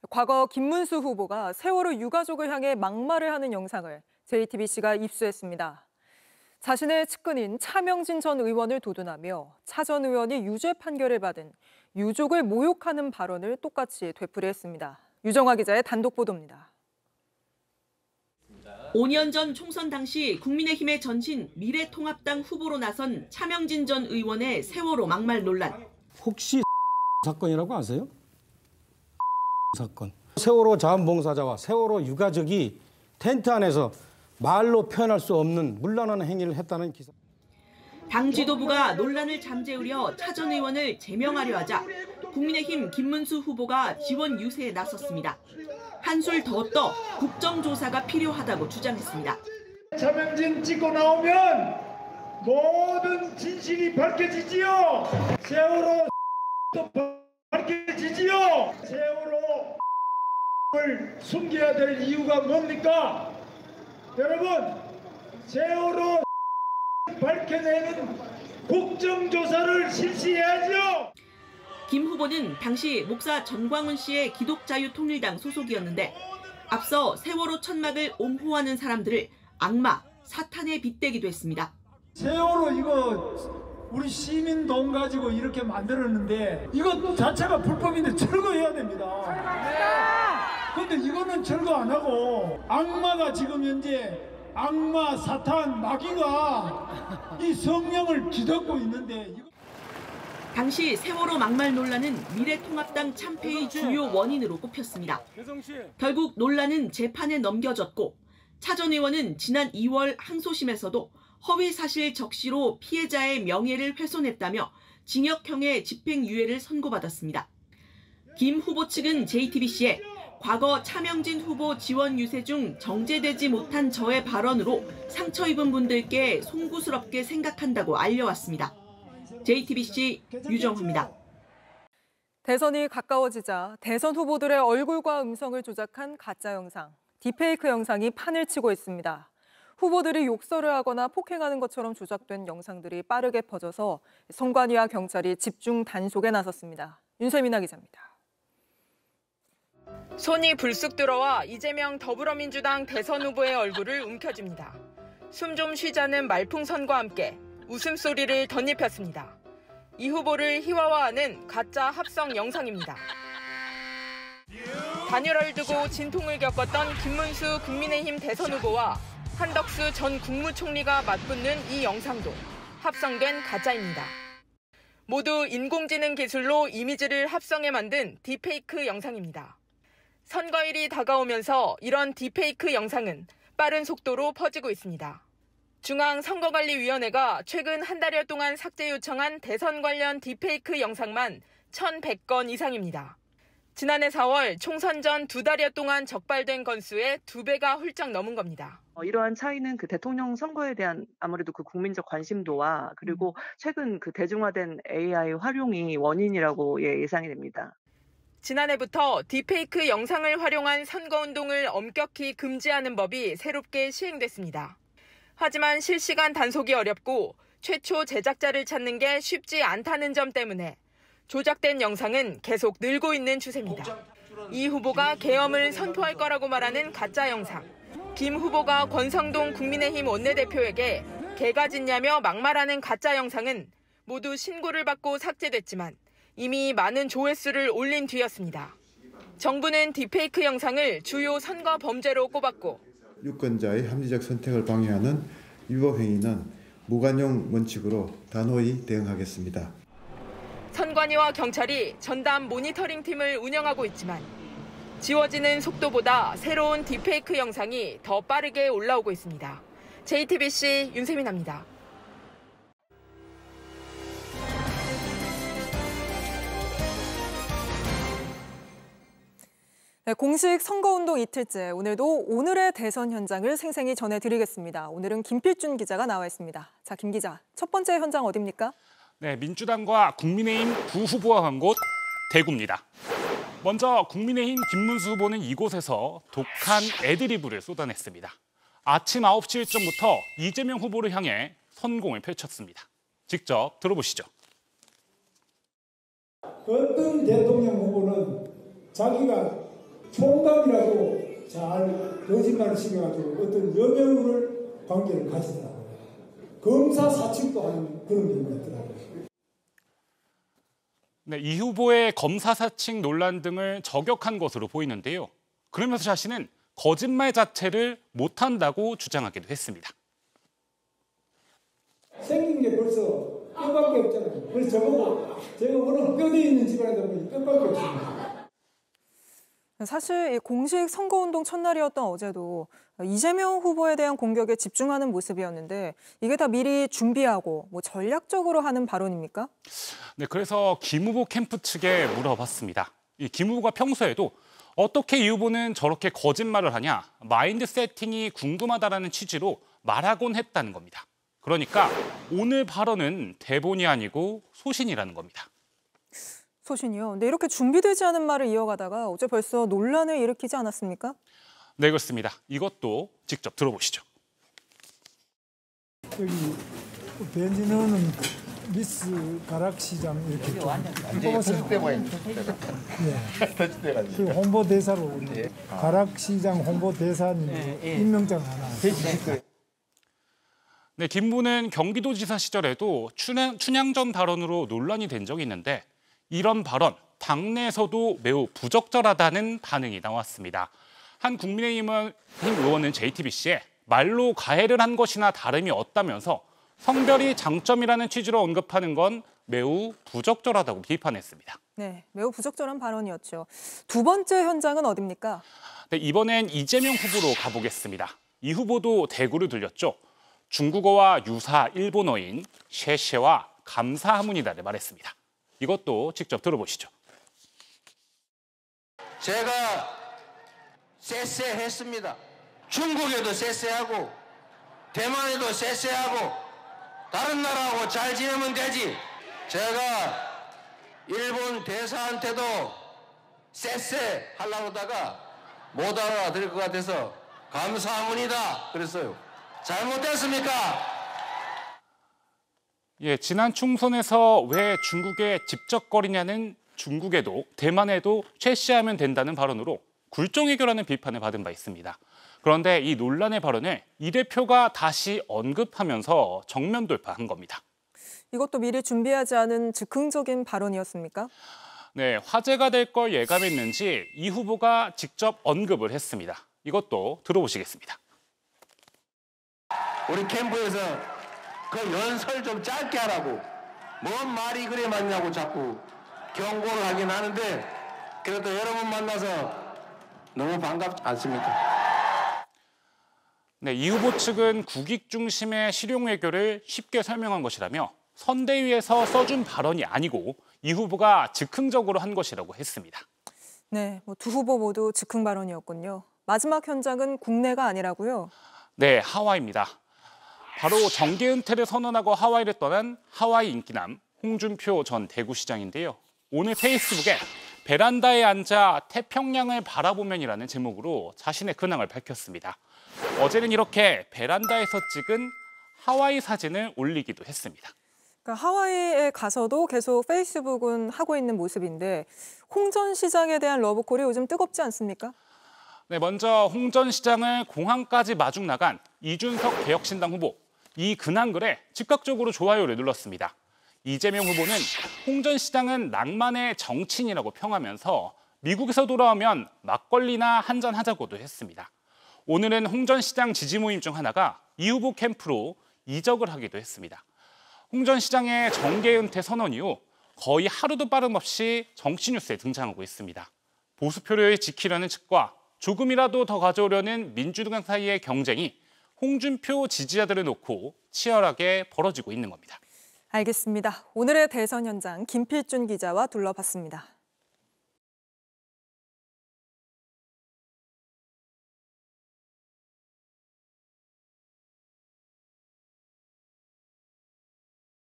과거 김문수 후보가 세월호 유가족을 향해 막말을 하는 영상을 JTBC가 입수했습니다. 자신의 측근인 차명진 전 의원을 도둔하며 차 전 의원이 유죄 판결을 받은 유족을 모욕하는 발언을 똑같이 되풀이했습니다. 유정화 기자의 단독 보도입니다. 5년 전 총선 당시 국민의힘의 전신 미래통합당 후보로 나선 차명진 전 의원의 세월호 막말 논란. 혹시 사건이라고 아세요? 사건. 세월호 자원봉사자와 세월호 유가족이 텐트 안에서 말로 표현할 수 없는 문란한 행위를 했다는 기사. 당 지도부가 논란을 잠재우려 차 전 의원을 제명하려 하자 국민의힘 김문수 후보가 지원 유세에 나섰습니다. 한술 더 떠 국정조사가 필요하다고 주장했습니다. 차명진 찍고 나오면 모든 진실이 밝혀지지요. 세월호 또 밝혀지지요. 세월호를 숨겨야 될 이유가 뭡니까? 여러분, 세월호 밝혀내는 국정조사를 실시해야죠. 김 후보는 당시 목사 전광훈 씨의 기독자유통일당 소속이었는데 앞서 세월호 천막을 옹호하는 사람들을 악마, 사탄에 빗대기도 했습니다. 세월호 이거 우리 시민 돈 가지고 이렇게 만들었는데 이거 자체가 불법인데 철거해야 됩니다. 그런데 이거는 철거 안 하고 악마가 지금 현재 악마, 사탄, 마귀가 이 성령을 뒤덮고 있는데 당시 세월호 막말 논란은 미래통합당 참패의 주요 원인으로 꼽혔습니다. 결국 논란은 재판에 넘겨졌고 차 전 의원은 지난 2월 항소심에서도 허위사실 적시로 피해자의 명예를 훼손했다며 징역형의 집행유예를 선고받았습니다. 김 후보 측은 JTBC에 과거 차명진 후보 지원 유세 중 정제되지 못한 저의 발언으로 상처 입은 분들께 송구스럽게 생각한다고 알려왔습니다. JTBC 유정화입니다. 대선이 가까워지자 대선 후보들의 얼굴과 음성을 조작한 가짜 영상, 딥페이크 영상이 판을 치고 있습니다. 후보들이 욕설을 하거나 폭행하는 것처럼 조작된 영상들이 빠르게 퍼져서 선관위와 경찰이 집중 단속에 나섰습니다. 윤세민아 기자입니다. 손이 불쑥 들어와 이재명 더불어민주당 대선 후보의 얼굴을 움켜쥡니다. 숨 좀 쉬자는 말풍선과 함께 웃음소리를 덧입혔습니다. 이 후보를 희화화하는 가짜 합성 영상입니다. 단열을 두고 진통을 겪었던 김문수 국민의힘 대선 후보와 한덕수 전 국무총리가 맞붙는 이 영상도 합성된 가짜입니다. 모두 인공지능 기술로 이미지를 합성해 만든 딥페이크 영상입니다. 선거일이 다가오면서 이런 딥페이크 영상은 빠른 속도로 퍼지고 있습니다. 중앙선거관리위원회가 최근 한 달여 동안 삭제 요청한 대선 관련 딥페이크 영상만 1,100건 이상입니다. 지난해 4월 총선 전 2달여 동안 적발된 건수의 2배가 훌쩍 넘은 겁니다. 이러한 차이는 그 대통령 선거에 대한 아무래도 그 국민적 관심도와 그리고 최근 그 대중화된 AI 활용이 원인이라고 예상이 됩니다. 지난해부터 딥페이크 영상을 활용한 선거운동을 엄격히 금지하는 법이 새롭게 시행됐습니다. 하지만 실시간 단속이 어렵고 최초 제작자를 찾는 게 쉽지 않다는 점 때문에 조작된 영상은 계속 늘고 있는 추세입니다. 이 후보가 계엄을 선포할 거라고 말하는 가짜 영상, 김 후보가 권성동 국민의힘 원내대표에게 개가 짖냐며 막말하는 가짜 영상은 모두 신고를 받고 삭제됐지만 이미 많은 조회수를 올린 뒤였습니다. 정부는 딥페이크 영상을 주요 선거 범죄로 꼽았고 유권자의 합리적 선택을 방해하는 위법 행위는 무관용 원칙으로 단호히 대응하겠습니다. 선관위와 경찰이 전담 모니터링 팀을 운영하고 있지만 지워지는 속도보다 새로운 딥페이크 영상이 더 빠르게 올라오고 있습니다. JTBC 윤세민입니다. 네, 공식 선거운동 이틀째, 오늘도 오늘의 대선 현장을 생생히 전해드리겠습니다. 오늘은 김필준 기자가 나와 있습니다. 자, 김 기자, 첫 번째 현장 어디입니까? 네, 민주당과 국민의힘 두 후보가 한 곳 대구입니다. 먼저 국민의힘 김문수 후보는 이곳에서 독한 애드리브를 쏟아냈습니다. 아침 9시 일정부터 이재명 후보를 향해 선공을 펼쳤습니다. 직접 들어보시죠. 어떤 대통령 후보는 자기가 총각이라도 잘 거짓말을 시켜가지고 어떤 여배우를 관계를 가진다고 검사 사칭도 하는 그런 경우가 있더라고요. 네, 이 후보의 검사 사칭 논란 등을 저격한 것으로 보이는데요. 그러면서 자신은 거짓말 자체를 못한다고 주장하기도 했습니다. 생긴 게 벌써 뼈밖에 없잖아요. 그래서 저보고 제가 워낙 뼈대 있는 집안이다 보니 뼈밖에 없습니다. 사실 이 공식 선거운동 첫날이었던 어제도 이재명 후보에 대한 공격에 집중하는 모습이었는데 이게 다 미리 준비하고 전략적으로 하는 발언입니까? 네, 그래서 김 후보 캠프 측에 물어봤습니다. 이 김 후보가 평소에도 어떻게 이 후보는 저렇게 거짓말을 하냐, 마인드 세팅이 궁금하다라는 취지로 말하곤 했다는 겁니다. 그러니까 오늘 발언은 대본이 아니고 소신이라는 겁니다. 소신이요? 근데 이렇게 준비되지 않은 말을 이어가다가 어제 벌써 논란을 일으키지 않았습니까? 네, 그렇습니다. 이것도 직접 들어보시죠. 여기 벤지너는 미스 가락시장 이렇게 뽑았어요. 그 홍보대사로 우리 가락시장 홍보대사님 임명장 하나. 네, 김 후보는 경기도지사 시절에도 춘향전 발언으로 논란이 된 적이 있는데 이런 발언, 당내에서도 매우 부적절하다는 반응이 나왔습니다. 한 국민의힘 의원은 JTBC에 말로 가해를 한 것이나 다름이 없다면서 성별이 장점이라는 취지로 언급하는 건 매우 부적절하다고 비판했습니다. 네, 매우 부적절한 발언이었죠. 두 번째 현장은 어디입니까? 네, 이번엔 이재명 후보로 가보겠습니다. 이 후보도 대구를 들렸죠. 중국어와 유사 일본어인 셰셰와 감사합니다를 말했습니다. 이것도 직접 들어보시죠. 제가 쎄쎄했습니다. 중국에도 쎄쎄하고 대만에도 쎄쎄하고 다른 나라하고 잘 지내면 되지. 제가 일본 대사한테도 쎄쎄 하려고 하다가 못 알아들을 것 같아서 감사합니다 그랬어요. 잘못됐습니까? 예, 지난 총선에서 왜 중국에 집적거리냐는 중국에도 대만에도 최씨하면 된다는 발언으로 굴종 해결하는 비판을 받은 바 있습니다. 그런데 이 논란의 발언을 이 대표가 다시 언급하면서 정면 돌파한 겁니다. 이것도 미리 준비하지 않은 즉흥적인 발언이었습니까? 네, 화제가 될 걸 예감했는지 이 후보가 직접 언급을 했습니다. 이것도 들어보시겠습니다. 우리 캠프에서 그 연설 좀 짧게 하라고 뭔 말이 그래 맞냐고 자꾸 경고를 하긴 하는데 그래도 여러분 만나서 너무 반갑지 않습니까? 네, 이 후보 측은 국익 중심의 실용 외교를 쉽게 설명한 것이라며 선대위에서 써준 발언이 아니고 이 후보가 즉흥적으로 한 것이라고 했습니다. 네, 두 후보 모두 즉흥 발언이었군요. 마지막 현장은 국내가 아니라고요? 네, 하와이입니다. 바로 정계 은퇴를 선언하고 하와이를 떠난 하와이 인기남 홍준표 전 대구시장인데요. 오늘 페이스북에 베란다에 앉아 태평양을 바라보면이라는 제목으로 자신의 근황을 밝혔습니다. 어제는 이렇게 베란다에서 찍은 하와이 사진을 올리기도 했습니다. 그러니까 하와이에 가서도 계속 페이스북은 하고 있는 모습인데 홍 전 시장에 대한 러브콜이 요즘 뜨겁지 않습니까? 네, 먼저 홍 전 시장을 공항까지 마중 나간 이준석 개혁신당 후보. 이 근황글에 즉각적으로 좋아요를 눌렀습니다. 이재명 후보는 홍 전 시장은 낭만의 정치인이라고 평하면서 미국에서 돌아오면 막걸리나 한잔 하자고도 했습니다. 오늘은 홍 전 시장 지지 모임 중 하나가 이 후보 캠프로 이적을 하기도 했습니다. 홍 전 시장의 정계 은퇴 선언 이후 거의 하루도 빠름없이 정치 뉴스에 등장하고 있습니다. 보수 표를 지키려는 측과 조금이라도 더 가져오려는 민주당 사이의 경쟁이 홍준표 지지자들을 놓고 치열하게 벌어지고 있는 겁니다. 알겠습니다. 오늘의 대선 현장 김필준 기자와 둘러봤습니다.